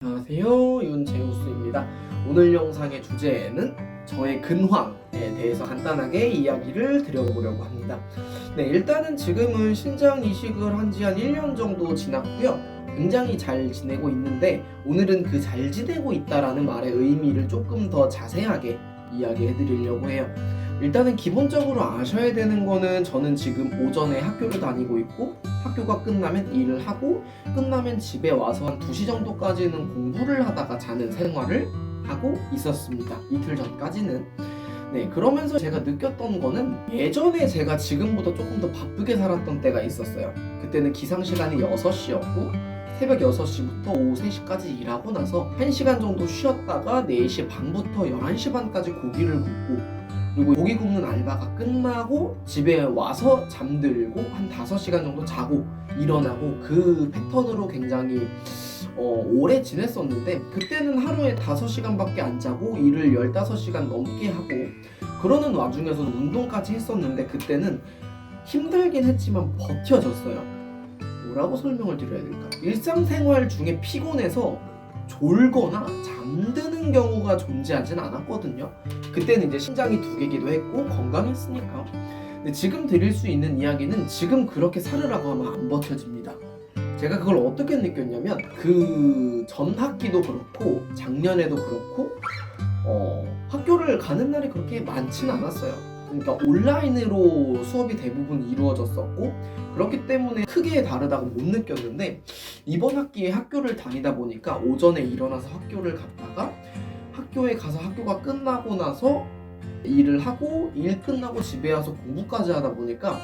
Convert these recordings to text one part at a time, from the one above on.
안녕하세요, 윤제우스입니다. 오늘 영상의 주제는 저의 근황에 대해서 간단하게 이야기를 드려보려고 합니다. 네, 일단은 지금은 신장 이식을 한 지 한 1년 정도 지났고요. 굉장히 잘 지내고 있는데 오늘은 그 잘 지내고 있다라는 말의 의미를 조금 더 자세하게 이야기해 드리려고 해요. 일단은 기본적으로 아셔야 되는 거는 저는 지금 오전에 학교를 다니고 있고 학교가 끝나면 일을 하고 끝나면 집에 와서 한 2시 정도까지는 공부를 하다가 자는 생활을 하고 있었습니다. 이틀 전까지는. 네, 그러면서 제가 느꼈던 거는 예전에 제가 지금보다 조금 더 바쁘게 살았던 때가 있었어요. 그때는 기상 시간이 6시였고 새벽 6시부터 오후 3시까지 일하고 나서 1시간 정도 쉬었다가 4시 반부터 11시 반까지 고기를 굽고 그리고 고기 굽는 알바가 끝나고 집에 와서 잠들고 한 5시간 정도 자고 일어나고 그 패턴으로 굉장히 오래 지냈었는데 그때는 하루에 5시간밖에 안 자고 일을 15시간 넘게 하고 그러는 와중에서도 운동까지 했었는데 그때는 힘들긴 했지만 버텨졌어요. 뭐라고 설명을 드려야 될까? 일상생활 중에 피곤해서 졸거나 잠드는 경우가 존재하진 않았거든요. 그때는 이제 신장이 2개기도 했고 건강했으니까. 근데 지금 드릴 수 있는 이야기는 지금 그렇게 살으라고 하면 안 버텨집니다. 제가 그걸 어떻게 느꼈냐면 그 전 학기도 그렇고 작년에도 그렇고 학교를 가는 날이 그렇게 많지는 않았어요. 그러니까 온라인으로 수업이 대부분 이루어졌었고 그렇기 때문에 크게 다르다고 못 느꼈는데 이번 학기에 학교를 다니다 보니까 오전에 일어나서 학교를 갔다가 학교에 가서 학교가 끝나고 나서 일을 하고 일 끝나고 집에 와서 공부까지 하다 보니까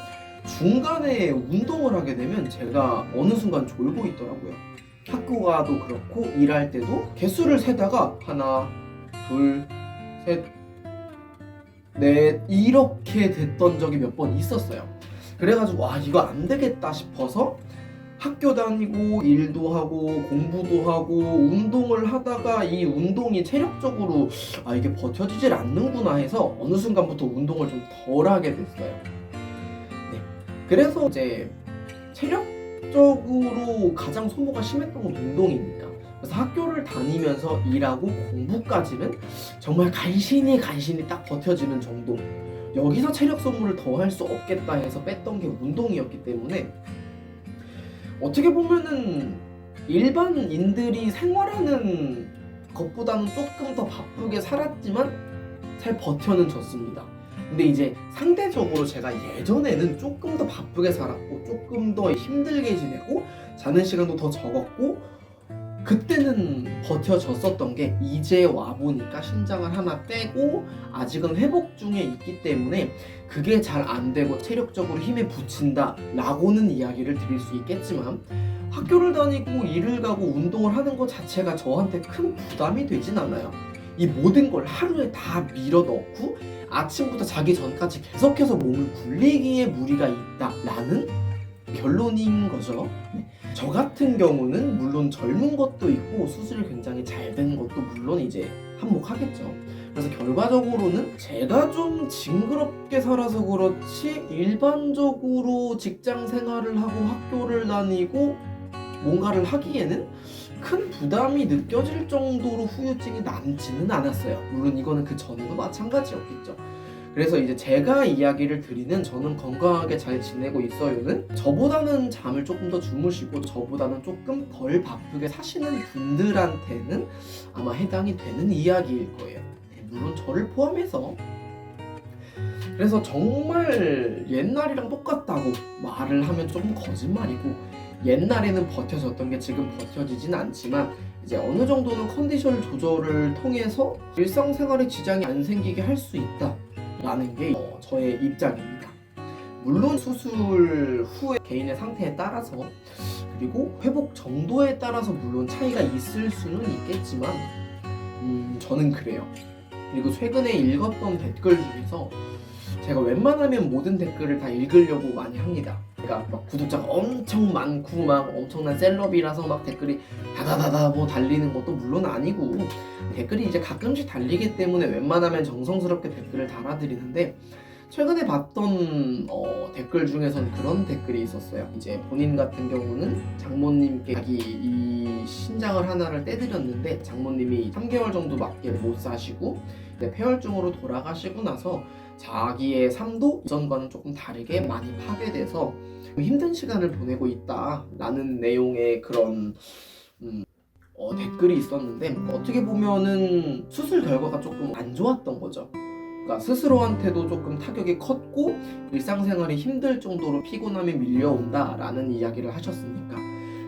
중간에 운동을 하게 되면 제가 어느 순간 졸고 있더라고요. 학교 가도 그렇고 일할 때도 개수를 세다가 하나, 둘, 셋, 넷 이렇게 됐던 적이 몇 번 있었어요. 그래가지고 와 이거 안 되겠다 싶어서 학교 다니고 일도 하고 공부도 하고 운동을 하다가 이 운동이 체력적으로 이게 버텨지질 않는구나 해서 어느 순간부터 운동을 좀 덜 하게 됐어요. 네. 그래서 이제 체력적으로 가장 소모가 심했던 건 운동이니까 그래서 학교를 다니면서 일하고 공부까지는 정말 간신히 딱 버텨지는 정도 여기서 체력 소모를 더 할 수 없겠다 해서 뺐던 게 운동이었기 때문에 어떻게 보면은 일반인들이 생활하는 것보다는 조금 더 바쁘게 살았지만 잘 버텨는 졌습니다. 근데 이제 상대적으로 제가 예전에는 조금 더 바쁘게 살았고 조금 더 힘들게 지내고 자는 시간도 더 적었고 그때는 버텨졌었던 게 이제 와보니까 신장을 하나 떼고 아직은 회복 중에 있기 때문에 그게 잘 안 되고 체력적으로 힘에 부친다 라고는 이야기를 드릴 수 있겠지만 학교를 다니고 일을 가고 운동을 하는 것 자체가 저한테 큰 부담이 되진 않아요. 이 모든 걸 하루에 다 밀어 넣고 아침부터 자기 전까지 계속해서 몸을 굴리기에 무리가 있다 라는 결론인 거죠. 저 같은 경우는 물론 젊은 것도 있고 수술이 굉장히 잘 된 것도 물론 이제 한몫하겠죠. 그래서 결과적으로는 제가 좀 징그럽게 살아서 그렇지 일반적으로 직장 생활을 하고 학교를 다니고 뭔가를 하기에는 큰 부담이 느껴질 정도로 후유증이 남지는 않았어요. 물론 이거는 그 전에도 마찬가지였겠죠. 그래서 이제 제가 이야기를 드리는 저는 건강하게 잘 지내고 있어요는 저보다는 잠을 조금 더 주무시고 저보다는 조금 덜 바쁘게 사시는 분들한테는 아마 해당이 되는 이야기일 거예요. 네, 물론 저를 포함해서. 그래서 정말 옛날이랑 똑같다고 말을 하면 조금 거짓말이고 옛날에는 버텨졌던 게 지금 버텨지진 않지만 이제 어느 정도는 컨디션 조절을 통해서 일상생활에 지장이 안 생기게 할 수 있다 라는 게 저의 입장입니다. 물론 수술 후에 개인의 상태에 따라서 그리고 회복 정도에 따라서 물론 차이가 있을 수는 있겠지만 저는 그래요. 그리고 최근에 읽었던 댓글 중에서 제가 웬만하면 모든 댓글을 다 읽으려고 많이 합니다. 그러니까 막 구독자가 엄청 많고 막 엄청난 셀럽이라서 막 댓글이 다다다다 뭐 달리는 것도 물론 아니고 댓글이 이제 가끔씩 달리기 때문에 웬만하면 정성스럽게 댓글을 달아드리는데 최근에 봤던 댓글 중에선 그런 댓글이 있었어요. 이제 본인 같은 경우는 장모님께 자기 이 신장을 하나를 떼드렸는데 장모님이 3개월 정도밖에 못 사시고 폐혈증으로 돌아가시고 나서 자기의 삶도 이전과는 조금 다르게 많이 파괴돼서 힘든 시간을 보내고 있다라는 내용의 그런 댓글이 있었는데, 어떻게 보면은 수술 결과가 조금 안 좋았던 거죠. 그러니까 스스로한테도 조금 타격이 컸고 일상생활이 힘들 정도로 피곤함이 밀려온다라는 이야기를 하셨으니까,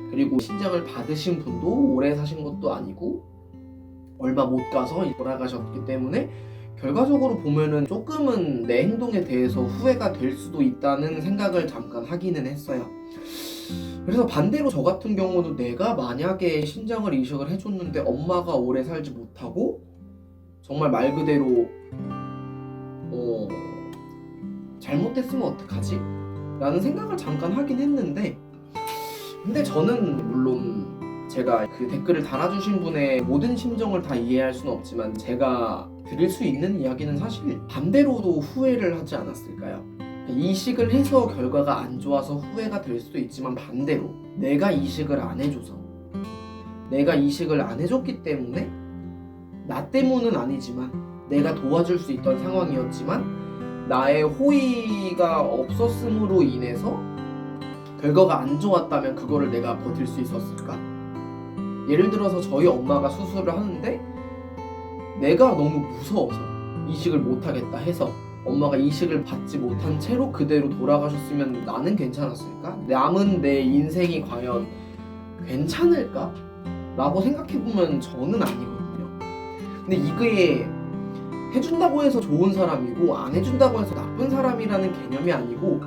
그리고 신장을 받으신 분도 오래 사신 것도 아니고 얼마 못 가서 돌아가셨기 때문에 결과적으로 보면은 조금은 내 행동에 대해서 후회가 될 수도 있다는 생각을 잠깐 하기는 했어요. 그래서 반대로 저 같은 경우는 내가 만약에 신장을 이식을 해줬는데 엄마가 오래 살지 못하고 정말 말 그대로 잘못됐으면 어떡하지? 라는 생각을 잠깐 하긴 했는데, 근데 저는 물론 제가 그 댓글을 달아주신 분의 모든 심정을 다 이해할 수는 없지만 제가 드릴 수 있는 이야기는 사실 반대로도 후회를 하지 않았을까요? 이식을 해서 결과가 안 좋아서 후회가 될 수도 있지만, 반대로 내가 이식을 안 해줘서, 내가 이식을 안 해줬기 때문에, 나 때문은 아니지만 내가 도와줄 수 있던 상황이었지만 나의 호의가 없었음으로 인해서 결과가 안 좋았다면 그거를 내가 버틸 수 있었을까? 예를 들어서 저희 엄마가 수술을 하는데 내가 너무 무서워서 이식을 못하겠다 해서 엄마가 이식을 받지 못한 채로 그대로 돌아가셨으면 나는 괜찮았을까? 남은 내 인생이 과연 괜찮을까? 라고 생각해보면 저는 아니거든요. 근데 이게 해준다고 해서 좋은 사람이고 안 해준다고 해서 나쁜 사람이라는 개념이 아니고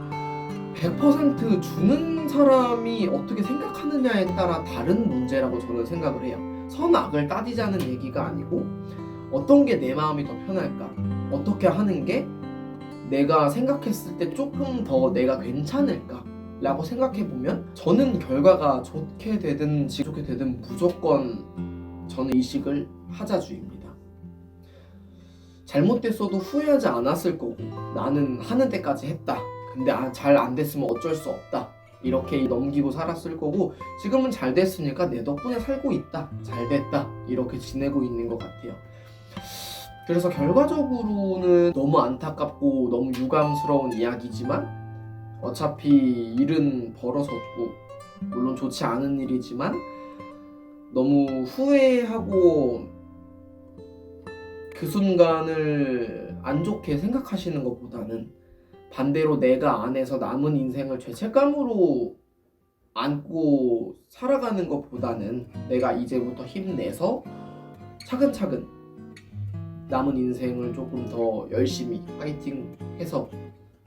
100% 주는 사람이 어떻게 생각하느냐에 따라 다른 문제라고 저는 생각을 해요. 선악을 따지자는 얘기가 아니고 어떤 게 내 마음이 더 편할까? 어떻게 하는 게 내가 생각했을 때 조금 더 내가 괜찮을까? 라고 생각해보면 저는 결과가 좋게 되든 좋게 되든 무조건 저는 이식을 하자주의입니다. 잘못됐어도 후회하지 않았을 거고, 나는 하는 데까지 했다, 근데 잘 안 됐으면 어쩔 수 없다, 이렇게 넘기고 살았을 거고, 지금은 잘 됐으니까 내 덕분에 살고 있다, 잘 됐다, 이렇게 지내고 있는 것 같아요. 그래서 결과적으로는 너무 안타깝고 너무 유감스러운 이야기지만 어차피 일은 벌어졌고 물론 좋지 않은 일이지만 너무 후회하고 그 순간을 안 좋게 생각하시는 것보다는 반대로 내가 안에서 남은 인생을 죄책감으로 안고 살아가는 것보다는 내가 이제부터 힘내서 차근차근 남은 인생을 조금 더 열심히 파이팅해서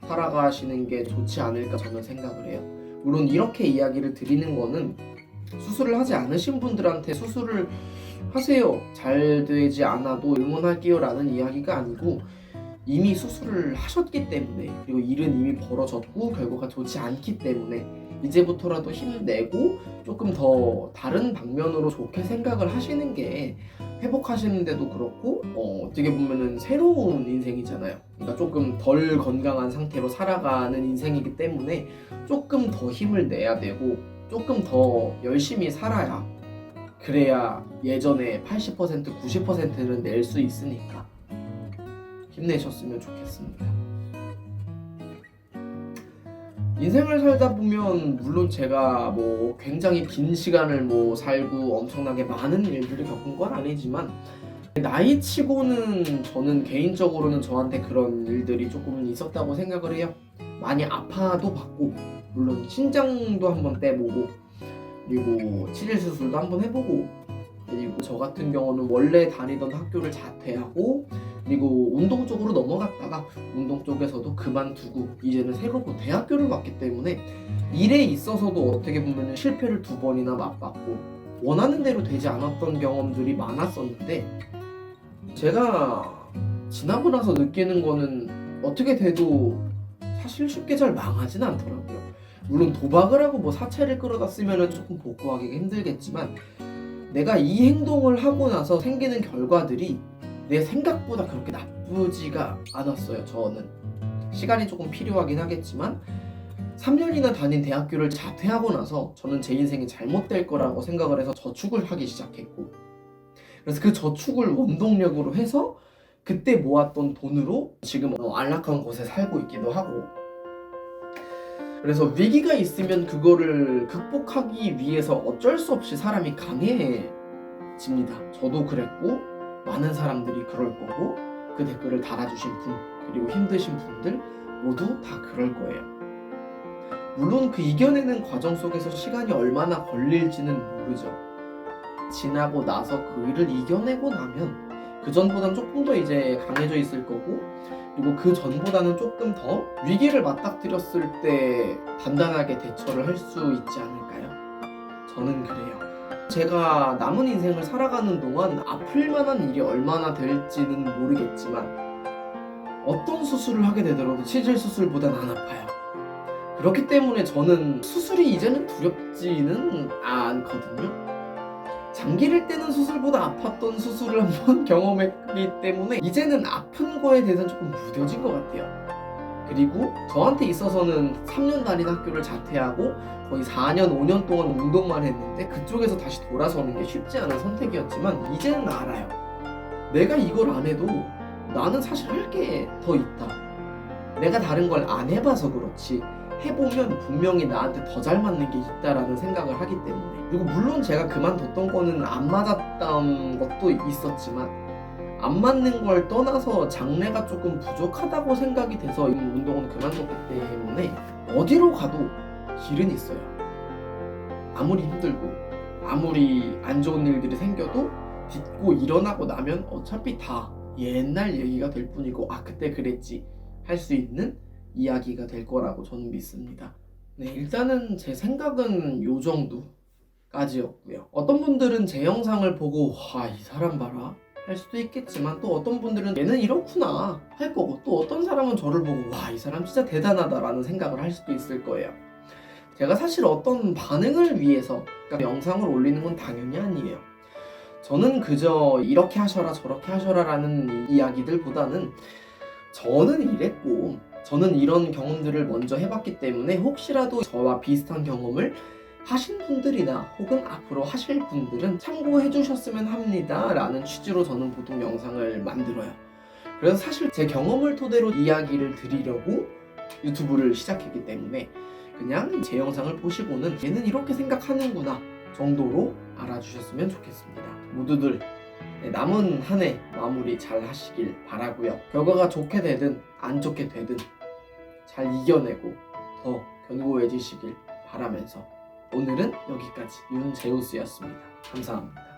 살아가시는 게 좋지 않을까 저는 생각을 해요. 물론 이렇게 이야기를 드리는 거는 수술을 하지 않으신 분들한테 수술을 하세요, 잘 되지 않아도 응원할게요 라는 이야기가 아니고, 이미 수술을 하셨기 때문에, 그리고 일은 이미 벌어졌고 결과가 좋지 않기 때문에 이제부터라도 힘내고 조금 더 다른 방면으로 좋게 생각을 하시는 게 회복하시는 데도 그렇고 어떻게 보면은 새로운 인생이잖아요. 그러니까 조금 덜 건강한 상태로 살아가는 인생이기 때문에 조금 더 힘을 내야 되고 조금 더 열심히 살아야, 그래야 예전에 80% 90%는 낼 수 있으니까 힘내셨으면 좋겠습니다. 인생을 살다 보면 물론 제가 뭐 굉장히 긴 시간을 뭐 살고 엄청나게 많은 일들을 겪은 건 아니지만 나이 치고는 저는 개인적으로는 저한테 그런 일들이 조금은 있었다고 생각을 해요. 많이 아파도 받고, 물론 신장도 한번 떼보고, 그리고 치질 수술도 한번 해보고, 그리고 저 같은 경우는 원래 다니던 학교를 자퇴하고 그리고 운동 쪽으로 넘어갔다가 운동 쪽에서도 그만두고 이제는 새로 대학교를 갔기 때문에 일에 있어서도 어떻게 보면 실패를 2번이나 맛봤고 원하는 대로 되지 않았던 경험들이 많았었는데, 제가 지나고 나서 느끼는 거는 어떻게 돼도 사실 쉽게 잘 망하진 않더라고요. 물론 도박을 하고 뭐 사채를 끌어다 쓰면 조금 복구하기가 힘들겠지만 내가 이 행동을 하고 나서 생기는 결과들이 내 생각보다 그렇게 나쁘지가 않았어요. 저는 시간이 조금 필요하긴 하겠지만 3년이나 다닌 대학교를 자퇴하고 나서 저는 제 인생이 잘못될 거라고 생각을 해서 저축을 하기 시작했고, 그래서 그 저축을 원동력으로 해서 그때 모았던 돈으로 지금 안락한 곳에 살고 있기도 하고, 그래서 위기가 있으면 그거를 극복하기 위해서 어쩔 수 없이 사람이 강해집니다. 저도 그랬고 많은 사람들이 그럴 거고, 그 댓글을 달아주신 분 그리고 힘드신 분들 모두 다 그럴 거예요. 물론 그 이겨내는 과정 속에서 시간이 얼마나 걸릴지는 모르죠. 지나고 나서 그 일을 이겨내고 나면 그 전보다는 조금 더 이제 강해져 있을 거고, 그리고 그 전보다는 조금 더 위기를 맞닥뜨렸을 때 단단하게 대처를 할 수 있지 않을까요? 저는 그래요. 제가 남은 인생을 살아가는 동안 아플 만한 일이 얼마나 될지는 모르겠지만 어떤 수술을 하게 되더라도 치질 수술보단 안 아파요. 그렇기 때문에 저는 수술이 이제는 두렵지는 않거든요. 장기를 떼는 수술보다 아팠던 수술을 한번 경험했기 때문에 이제는 아픈 거에 대해서는 조금 무뎌진 것 같아요. 그리고 저한테 있어서는 3년 다닌 학교를 자퇴하고 거의 4년, 5년 동안 운동만 했는데 그쪽에서 다시 돌아서는 게 쉽지 않은 선택이었지만 이제는 알아요. 내가 이걸 안 해도 나는 사실 할 게 더 있다. 내가 다른 걸 안 해봐서 그렇지 해보면 분명히 나한테 더 잘 맞는 게 있다라는 생각을 하기 때문에. 그리고 물론 제가 그만뒀던 거는 안 맞았던 것도 있었지만 안 맞는 걸 떠나서 장래가 조금 부족하다고 생각이 돼서 운동은 그만뒀기 때문에 어디로 가도 길은 있어요. 아무리 힘들고 아무리 안 좋은 일들이 생겨도 딛고 일어나고 나면 어차피 다 옛날 얘기가 될 뿐이고, 아 그때 그랬지 할 수 있는 이야기가 될 거라고 저는 믿습니다. 네, 일단은 제 생각은 요 정도까지였고요. 어떤 분들은 제 영상을 보고 와, 이 사람 봐라 할 수도 있겠지만, 또 어떤 분들은 얘는 이렇구나 할 거고, 또 어떤 사람은 저를 보고 와, 이 사람 진짜 대단하다 라는 생각을 할 수도 있을 거예요. 제가 사실 어떤 반응을 위해서 영상을 올리는 건 당연히 아니에요. 저는 그저 이렇게 하셔라 저렇게 하셔라 라는 이야기들보다는 저는 이랬고 저는 이런 경험들을 먼저 해봤기 때문에 혹시라도 저와 비슷한 경험을 하신 분들이나 혹은 앞으로 하실 분들은 참고해 주셨으면 합니다 라는 취지로 저는 보통 영상을 만들어요. 그래서 사실 제 경험을 토대로 이야기를 드리려고 유튜브를 시작했기 때문에 그냥 제 영상을 보시고는 얘는 이렇게 생각하는구나 정도로 알아주셨으면 좋겠습니다. 모두들 남은 한 해 마무리 잘 하시길 바라고요. 결과가 좋게 되든 안 좋게 되든 잘 이겨내고 더 견고해지시길 바라면서 오늘은 여기까지 윤제우스였습니다. 감사합니다.